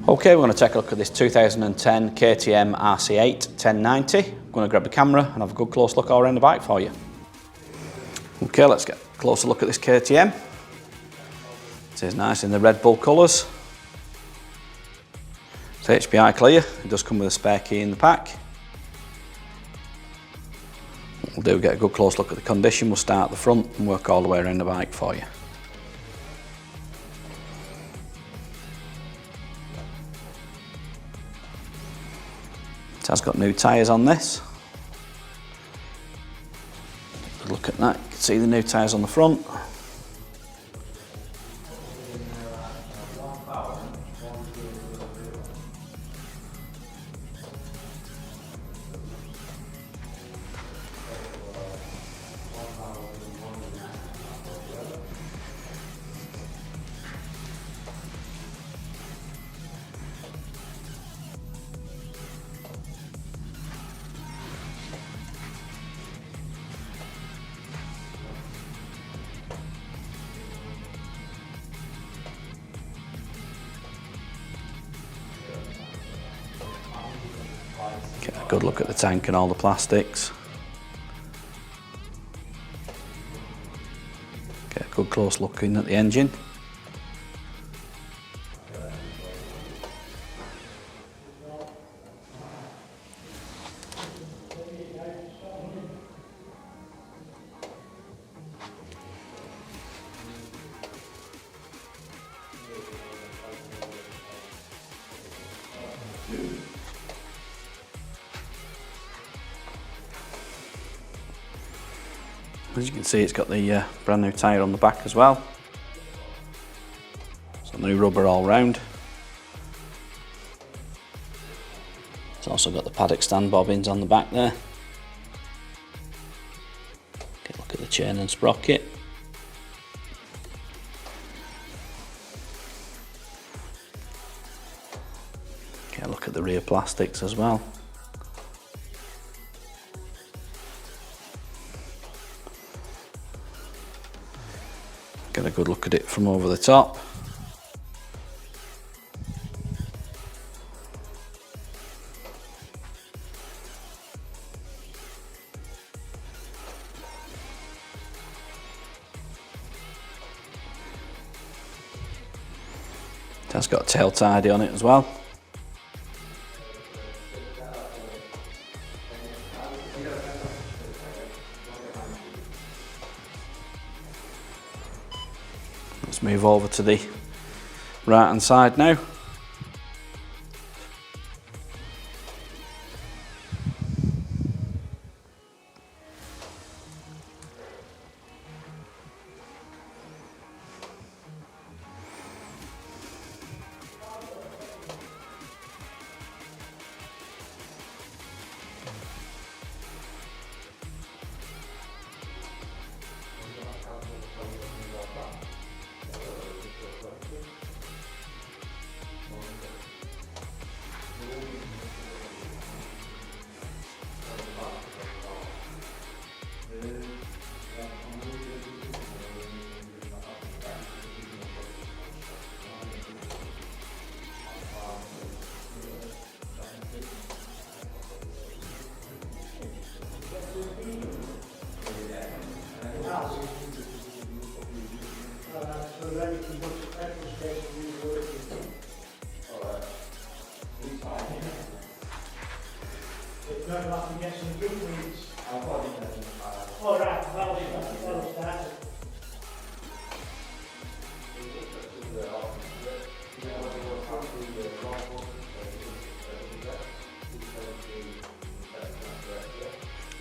Okay, we're going to take a look at this 2010 KTM RC8 1090. I'm going to grab the camera and have a good close look around the bike for you. Okay, let's get a closer look at this KTM. It is nice in the Red Bull colours. It's HPI clear. It does come with a spare key in the pack. What we'll do, get a good close look at the condition. We'll start at the front and work all the way around the bike for you. It has got new tyres on this. Look at that, you can see the new tyres on the front. Get a good look at the tank and all the plastics. Get a good close look in at the engine. As you can see, it's got the brand new tyre on the back as well. So new rubber all round. It's also got the paddock stand bobbins on the back there. Get a look at the chain and sprocket. Get a look at the rear plastics as well. Get a good look at it from over the top. It has got a tail tidy on it as well. Let's move over to the right hand side now.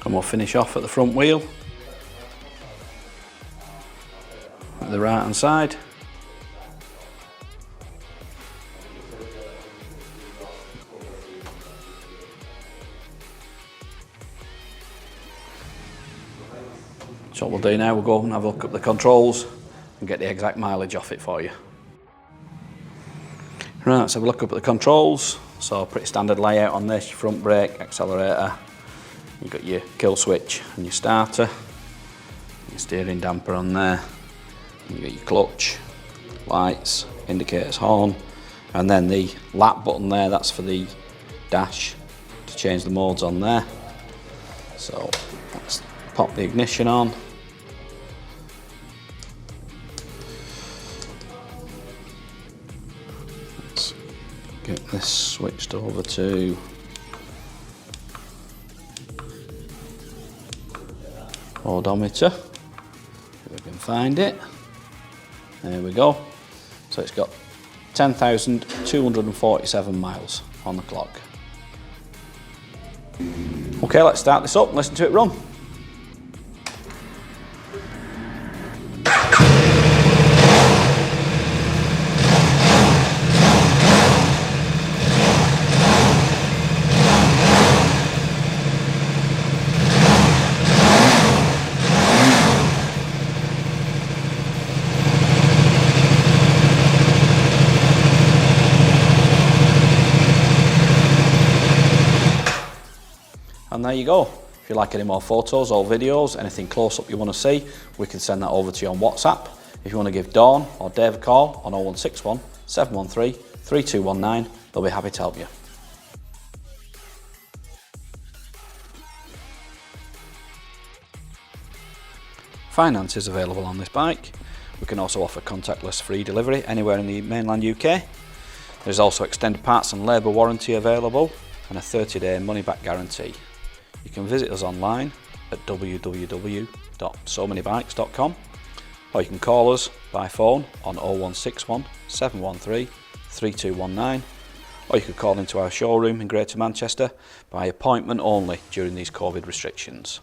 And we'll finish off at the front wheel, at the right hand side. So what we'll do now, we'll go and have a look at the controls and get the exact mileage off it for you. Right, let's have a look up at the controls. So pretty standard layout on this: your front brake, accelerator, you've got your kill switch and your starter, your steering damper on there, you've got your clutch, lights, indicators, horn, And then the lap button there, that's for the dash to change the modes on there. So let's pop the ignition on. Let's get this switched over to odometer, if we can find it. There we go. So it's got 10,247 miles on the clock. Okay, let's start this up and listen to it run. And there you go. If you like any more photos or videos, anything close up you want to see, we can send that over to you on WhatsApp. If you want to give Dawn or Dave a call on 0161 713 3219, they'll be happy to help you. Finance is available on this bike. We can also offer contactless free delivery anywhere in the mainland UK. There's also extended parts and labour warranty available and a 30-day money-back guarantee. You can visit us online at www.SoManyBikes.com, or you can call us by phone on 0161 713 3219, or you could call into our showroom in Greater Manchester by appointment only during these COVID restrictions.